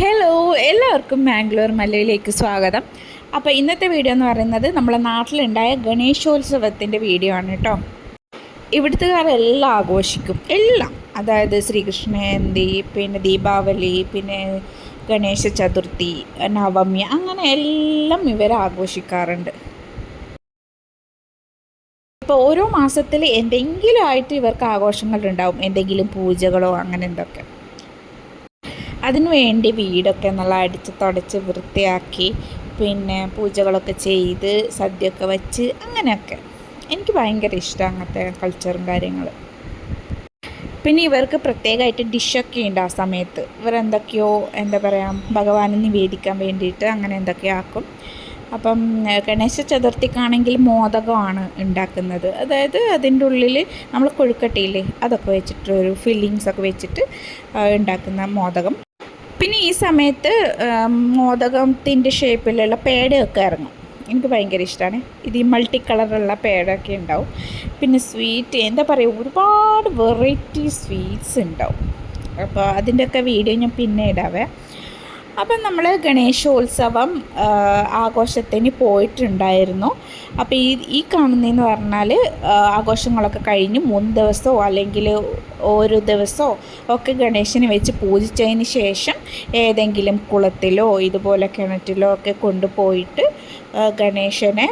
Hello, എല്ലാവർക്കും മാംഗ്ലൂർ മലയിലേക്ക് സ്വാഗതം. അപ്പോൾ ഇന്നത്തെ വീഡിയോ എന്ന് പറയുന്നത് നമ്മളെ നാട്ടിലുണ്ടായ ഗണേശോത്സവത്തിൻ്റെ വീഡിയോ ആണ് കേട്ടോ. ഇവിടുത്തുകാരെല്ലാം ആഘോഷിക്കും, എല്ലാം. അതായത് ശ്രീകൃഷ്ണ ജയന്തി, പിന്നെ ദീപാവലി, പിന്നെ ഗണേശ ചതുർത്ഥി, നവമി, അങ്ങനെ എല്ലാം ഇവർ ആഘോഷിക്കാറുണ്ട്. ഇപ്പോൾ ഓരോ മാസത്തിൽ എന്തെങ്കിലും ആയിട്ട് ഇവർക്ക് ആഘോഷങ്ങളുണ്ടാവും, എന്തെങ്കിലും പൂജകളോ അങ്ങനെ എന്തൊക്കെ. അതിനുവേണ്ടി വീടൊക്കെ നല്ല അടിച്ച് തുടച്ച് വൃത്തിയാക്കി, പിന്നെ പൂജകളൊക്കെ ചെയ്ത് സദ്യയൊക്കെ വച്ച് അങ്ങനെയൊക്കെ. എനിക്ക് ഭയങ്കര ഇഷ്ടമാണ് അങ്ങനത്തെ കൾച്ചറും കാര്യങ്ങൾ. പിന്നെ ഇവർക്ക് പ്രത്യേകമായിട്ട് ഡിഷൊക്കെ ഉണ്ട്. ആ സമയത്ത് ഇവരെന്തൊക്കെയോ എന്താ പറയുക, ഭഗവാനെ നിവേദിക്കാൻ വേണ്ടിയിട്ട് അങ്ങനെ എന്തൊക്കെയോ ആക്കും. അപ്പം ഗണേശ ചതുർത്ഥിക്കാണെങ്കിൽ മോദകമാണ് ഉണ്ടാക്കുന്നത്. അതായത് അതിൻ്റെ ഉള്ളിൽ നമ്മൾ കൊഴുക്കട്ടയില്ലേ അതൊക്കെ വെച്ചിട്ട് ഒരു ഫില്ലിങ്സൊക്കെ വെച്ചിട്ട് ഉണ്ടാക്കുന്ന മോദകം. പിന്നെ ഈ സമയത്ത് മോദകത്തിൻ്റെ ഷേപ്പിലുള്ള പേടയൊക്കെ ഇറങ്ങും. എനിക്ക് ഭയങ്കര ഇഷ്ടമാണ്. ഇത് ഈ മൾട്ടി കളറുള്ള പേടയൊക്കെ ഉണ്ടാവും. പിന്നെ സ്വീറ്റ് എന്താ പറയുക, ഒരുപാട് വെറൈറ്റി സ്വീറ്റ്സ് ഉണ്ടാവും. അപ്പോൾ അതിൻ്റെയൊക്കെ വീഡിയോ ഞാൻ പിന്നെ ഇടാവേ. അപ്പം നമ്മൾ ഗണേശോത്സവം ആഘോഷത്തിന് പോയിട്ടുണ്ടായിരുന്നു. അപ്പോൾ ഈ കാണുന്നതെന്ന് പറഞ്ഞാൽ ആഘോഷങ്ങളൊക്കെ കഴിഞ്ഞ് 3 ദിവസമോ അല്ലെങ്കിൽ ഓരോ ദിവസമോ ഒക്കെ ഗണേശനെ വെച്ച് പൂജിച്ചതിന് ശേഷം ഏതെങ്കിലും കുളത്തിലോ ഇതുപോലെ കിണറ്റിലോ ഒക്കെ കൊണ്ടുപോയിട്ട് ഗണേശനെ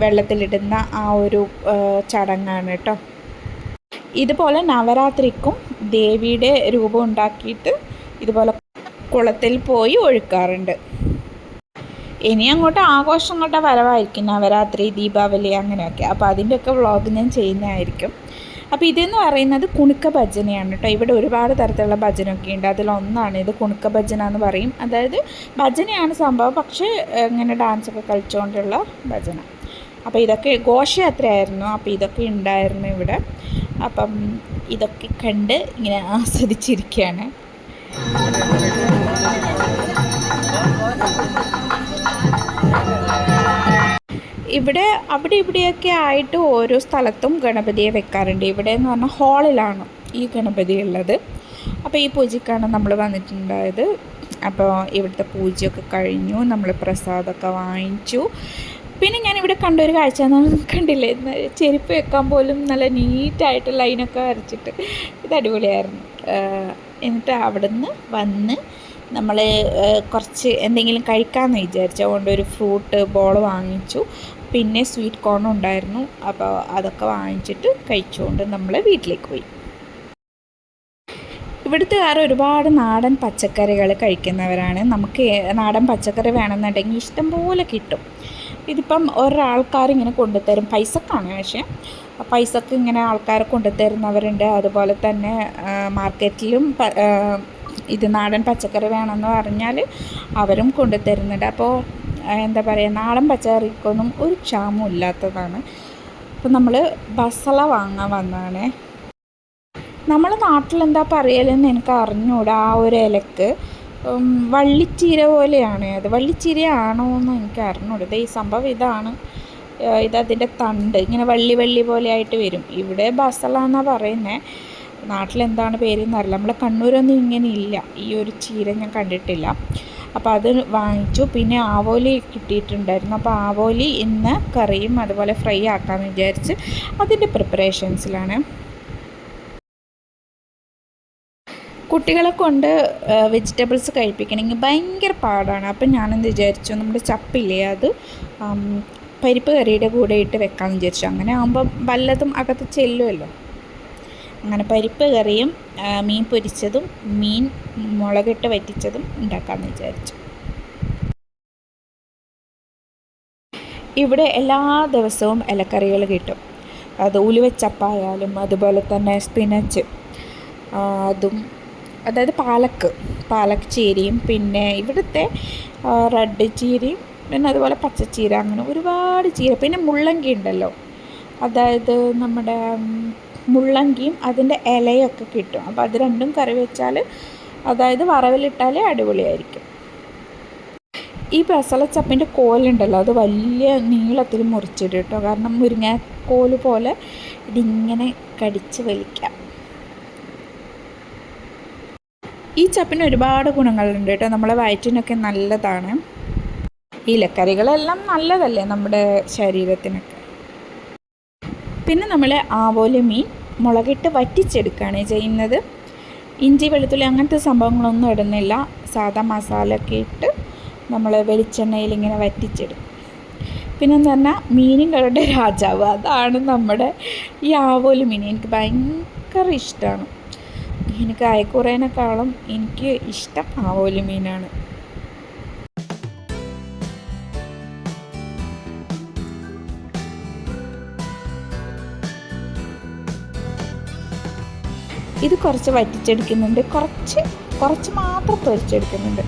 വെള്ളത്തിലിടുന്ന ആ ഒരു ചടങ്ങാണ് കേട്ടോ. ഇതുപോലെ നവരാത്രിക്കും ദേവിയുടെ രൂപം ഉണ്ടാക്കിയിട്ട് ഇതുപോലെ കുളത്തിൽ പോയി ഒഴുക്കാറുണ്ട്. ഇനി അങ്ങോട്ട് ആഘോഷങ്ങളുടെ വരവായിരിക്കും, നവരാത്രി, ദീപാവലി അങ്ങനെയൊക്കെ. അപ്പോൾ അതിൻ്റെയൊക്കെ വ്ളോഗ് ഞാൻ ചെയ്യുന്നതായിരിക്കും. അപ്പോൾ ഇതെന്ന് പറയുന്നത് കുണുക്ക ഭജനയാണ് കേട്ടോ. ഇവിടെ ഒരുപാട് തരത്തിലുള്ള ഭജനയൊക്കെ ഉണ്ട്. അതിലൊന്നാണ് ഇത്, കുണുക്ക ഭജന എന്ന് പറയും. അതായത് ഭജനയാണ് സംഭവം, പക്ഷേ ഇങ്ങനെ ഡാൻസൊക്കെ കളിച്ചുകൊണ്ടുള്ള ഭജന. അപ്പോൾ ഇതൊക്കെ ഘോഷയാത്രയായിരുന്നു. അപ്പോൾ ഇതൊക്കെ ഉണ്ടായിരുന്നു ഇവിടെ. അപ്പം ഇതൊക്കെ കണ്ട് ഇങ്ങനെ ആസ്വദിച്ചിരിക്കുകയാണ്. ഇവിടെ അവിടെ ഇവിടെയൊക്കെ ആയിട്ട് ഓരോ സ്ഥലത്തും ഗണപതിയെ വെക്കാറുണ്ട്. ഇവിടെ എന്ന് പറഞ്ഞാൽ ഹാളിലാണ് ഈ ഗണപതി ഉള്ളത്. അപ്പോൾ ഈ പൂജയ്ക്കാണ് നമ്മൾ വന്നിട്ടുണ്ടായത്. അപ്പോൾ ഇവിടുത്തെ പൂജയൊക്കെ കഴിഞ്ഞു, നമ്മൾ പ്രസാദമൊക്കെ വാങ്ങിച്ചു. പിന്നെ ഞാനിവിടെ കണ്ടൊരു കാഴ്ച കണ്ടില്ലേ, ചെരുപ്പ് വെക്കാൻ പോലും നല്ല നീറ്റായിട്ട് ലൈനൊക്കെ വരച്ചിട്ട്, ഇത് അടിപൊളിയായിരുന്നു. എന്നിട്ട് അവിടുന്ന് വന്ന് നമ്മൾ കുറച്ച് എന്തെങ്കിലും കഴിക്കാമെന്ന് വിചാരിച്ചു. അതുകൊണ്ട് ഒരു ഫ്രൂട്ട് ബോൾ വാങ്ങിച്ചു. പിന്നെ സ്വീറ്റ് കോണും ഉണ്ടായിരുന്നു. അപ്പോൾ അതൊക്കെ വാങ്ങിച്ചിട്ട് കഴിച്ചുകൊണ്ട് നമ്മൾ വീട്ടിലേക്ക് പോയി. ഇവിടുത്തുകാർ ഒരുപാട് നാടൻ പച്ചക്കറികൾ കഴിക്കുന്നവരാണ്. നമുക്ക് നാടൻ പച്ചക്കറി വേണമെന്നുണ്ടെങ്കിൽ ഇഷ്ടം പോലെ കിട്ടും. ഇതിപ്പം ഒരാൾക്കാരിങ്ങനെ കൊണ്ടുതരും, പൈസക്കാണ്. പക്ഷേ പൈസക്ക് ഇങ്ങനെ ആൾക്കാരെ കൊണ്ടുതരുന്നവരുണ്ട്. അതുപോലെ തന്നെ മാർക്കറ്റിലും ഇത് നാടൻ പച്ചക്കറി വേണമെന്ന് പറഞ്ഞാൽ അവരും കൊണ്ടുതരുന്നുണ്ട്. അപ്പോൾ എന്താ പറയുക, നാടൻ പച്ചക്കറിക്കൊന്നും ഒരു ക്ഷാമവും ഇല്ലാത്തതാണ്. അപ്പോൾ നമ്മൾ ബസള വാങ്ങാൻ വന്നതാണ്. നമ്മളെ നാട്ടിലെന്താ പറയലെന്ന് എനിക്ക് അറിഞ്ഞൂടാ. ആ ഒരു ഇലക്ക് വള്ളിച്ചീര പോലെയാണ്. അത് വള്ളിച്ചീരയാണോ എന്ന് എനിക്ക് അറിഞ്ഞൂടാ. ഈ സംഭവം ഇതാണ്. ഇതതിൻ്റെ തണ്ട് ഇങ്ങനെ വള്ളി വള്ളി പോലെ ആയിട്ട് വരും. ഇവിടെ ബസള എന്നാണ് പറയുന്നത്. നാട്ടിലെന്താണ് പേരെന്നറിയില്ല. നമ്മളെ കണ്ണൂരൊന്നും ഇങ്ങനെ ഇല്ല, ഈ ഒരു ചീര ഞാൻ കണ്ടിട്ടില്ല. അപ്പോൾ അത് വാങ്ങിച്ചു. പിന്നെ ആവോലി കിട്ടിയിട്ടുണ്ടായിരുന്നു. അപ്പോൾ ആവോലി ഇന്ന് കറിയും അതുപോലെ ഫ്രൈ ആക്കാമെന്ന് വിചാരിച്ച് അതിൻ്റെ പ്രിപ്പറേഷൻസിലാണ്. കുട്ടികളെ കൊണ്ട് വെജിറ്റബിൾസ് കഴിപ്പിക്കണമെങ്കിൽ ഭയങ്കര പാടാണ്. അപ്പം ഞാനെന്ത് വിചാരിച്ചു, നമ്മുടെ ചപ്പില്ലേ അത് പരിപ്പ് കറിയുടെ കൂടെ ഇട്ട് വെക്കാമെന്ന് വിചാരിച്ചു. അങ്ങനെ ആകുമ്പം വല്ലതും അകത്ത് ചെല്ലുമല്ലോ. അങ്ങനെ പരിപ്പ് കറിയും മീൻ പൊരിച്ചതും മീൻ മുളകിട്ട് വറ്റിച്ചതും ഉണ്ടാക്കാമെന്ന് വിചാരിച്ചു. ഇവിടെ എല്ലാ ദിവസവും ഇലക്കറികൾ കിട്ടും. അത് ഉലുവച്ചപ്പായാലും അതുപോലെ തന്നെ സ്പിനച്ച്, അതും അതായത് പാലക്ക് ചീരയും പിന്നെ ഇവിടുത്തെ റെഡ് ചീരയും പിന്നെ അതുപോലെ പച്ചച്ചീര, അങ്ങനെ ഒരുപാട് ചീര. പിന്നെ മുള്ളങ്കി ഉണ്ടല്ലോ, അതായത് നമ്മുടെ മുള്ളങ്കിയും അതിൻ്റെ ഇലയൊക്കെ കിട്ടും. അപ്പോൾ അത് രണ്ടും കറി വെച്ചാൽ, അതായത് വറവിലിട്ടാൽ അടിപൊളിയായിരിക്കും. ഈ ബസളച്ചപ്പിൻ്റെ കോലുണ്ടല്ലോ, അത് വലിയ നീളത്തിൽ മുറിച്ചിട്ട് കേട്ടോ. കാരണം മുരിങ്ങാക്കോല് പോലെ ഇതിങ്ങനെ കടിച്ച് വലിക്കാം. ഈ ചപ്പിന് ഒരുപാട് ഗുണങ്ങളുണ്ട് കേട്ടോ, നമ്മളെ വയറ്റിനൊക്കെ നല്ലതാണ്. ഇലക്കറികളെല്ലാം നല്ലതല്ലേ നമ്മുടെ ശരീരത്തിനൊക്കെ. പിന്നെ നമ്മൾ ആവോലി മീൻ മുളകിട്ട് വറ്റിച്ചെടുക്കുകയാണ് ചെയ്യുന്നത്. ഇഞ്ചി വെളുത്തുള്ളി അങ്ങനത്തെ സംഭവങ്ങളൊന്നും ഇടുന്നില്ല, സാധാ മസാല ഒക്കെ ഇട്ട് നമ്മൾ വെളിച്ചെണ്ണയിൽ ഇങ്ങനെ വറ്റിച്ചെടുക്കും. പിന്നെന്ന് പറഞ്ഞാൽ മീനുകളുടെ രാജാവ് അതാണ് നമ്മുടെ ഈ ആവോലി മീൻ. എനിക്ക് ഭയങ്കര ഇഷ്ടമാണ്. എനിക്ക് അയക്കൂറേനേക്കാളും എനിക്ക് ഇഷ്ടം ആവോലി മീനാണ്. ഇത് കുറച്ച് വറ്റിച്ചെടുക്കുന്നുണ്ട്, കുറച്ച് മാത്രം പൊരിച്ചെടുക്കുന്നുണ്ട്.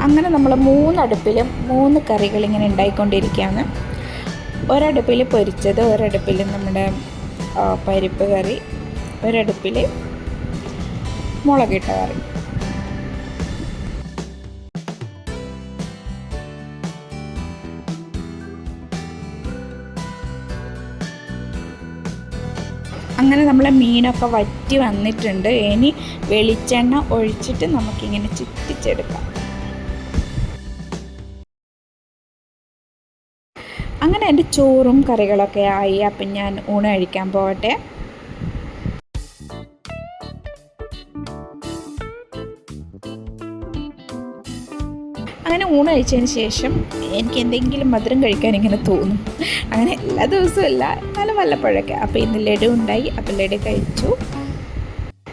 അങ്ങനെ നമ്മൾ 3 അടുപ്പിലും 3 കറികൾ ഇങ്ങനെ ഉണ്ടായിക്കൊണ്ടിരിക്കുകയാണ്. ഒരടുപ്പിൽ പൊരിച്ചത്, ഒരടുപ്പിൽ നമ്മുടെ പരിപ്പ് കറി, ഒരടുപ്പിൽ മുളകിട്ട കറി. അങ്ങനെ നമ്മളെ മീനൊക്കെ വറ്റി വന്നിട്ടുണ്ട്. ഇനി വെളിച്ചെണ്ണ ഒഴിച്ചിട്ട് നമുക്കിങ്ങനെ ചുറ്റിച്ചെടുക്കാം. അങ്ങനെ എൻ്റെ ചോറും കറികളൊക്കെ ആയി. അപ്പം ഞാൻ ഊണ് കഴിക്കാൻ പോകട്ടെ. അങ്ങനെ ഊണ് കഴിച്ചതിന് ശേഷം എനിക്ക് എന്തെങ്കിലും മധുരം കഴിക്കാൻ ഇങ്ങനെ തോന്നും. അങ്ങനെ എല്ലാ ദിവസവും അല്ല, എന്നാലും വല്ലപ്പോഴൊക്കെ. അപ്പോൾ ഇന്ന് ലഡു ഉണ്ടായി, അപ്പോൾ ലഡു കഴിച്ചു.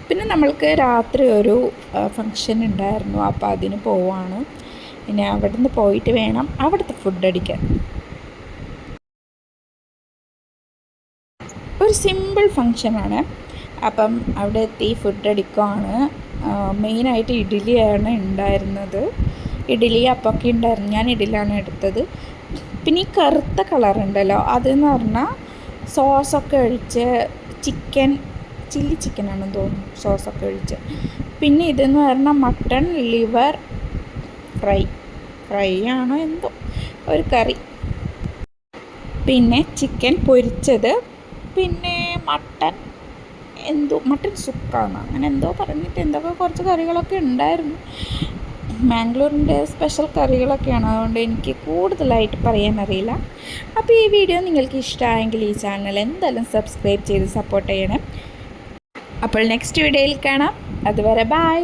പിന്നെ നമ്മൾക്ക് രാത്രി ഒരു ഫങ്ഷൻ ഉണ്ടായിരുന്നു, അപ്പോൾ അതിന് പോവാണ്. പിന്നെ അവിടെ നിന്ന് പോയിട്ട് വേണം അവിടുത്തെ ഫുഡ് അടിക്കാൻ. ഒരു സിമ്പിൾ ഫങ്ഷനാണ്. അപ്പം അവിടെ എത്തി ഫുഡ് അടിക്കുകയാണ്. മെയിനായിട്ട് ഇഡ്ഡലിയാണ് ഉണ്ടായിരുന്നത്. ഇഡ്ഡലി അപ്പമൊക്കെ ഉണ്ടായിരുന്നു. ഞാൻ ഇഡ്ഡലിയാണ് എടുത്തത്. പിന്നെ ഈ കറുത്ത കളറുണ്ടല്ലോ, അതെന്ന് പറഞ്ഞാൽ സോസൊക്കെ ഒഴിച്ച് ചില്ലി ചിക്കനാണെന്ന് തോന്നുന്നു, സോസൊക്കെ ഒഴിച്ച്. പിന്നെ ഇതെന്ന് പറഞ്ഞാൽ മട്ടൺ ലിവർ ഫ്രൈ ആണോ എന്തോ ഒരു കറി. പിന്നെ ചിക്കൻ പൊരിച്ചത്, പിന്നെ മട്ടൺ സുക്കാണ്, അങ്ങനെ എന്തോ പറഞ്ഞിട്ട് എന്തൊക്കെ കുറച്ച് കറികളൊക്കെ ഉണ്ടായിരുന്നു. മാംഗ്ലൂരിൻ്റെ സ്പെഷ്യൽ കറികളൊക്കെയാണ്, അതുകൊണ്ട് എനിക്ക് കൂടുതലായിട്ട് പറയാനറിയില്ല. അപ്പോൾ ഈ വീഡിയോ നിങ്ങൾക്ക് ഇഷ്ടമായെങ്കിൽ ഈ ചാനൽ എന്തായാലും സബ്സ്ക്രൈബ് ചെയ്ത് സപ്പോർട്ട് ചെയ്യണം. അപ്പോൾ നെക്സ്റ്റ് വീഡിയോയിൽ കാണാം. അതുവരെ ബൈ.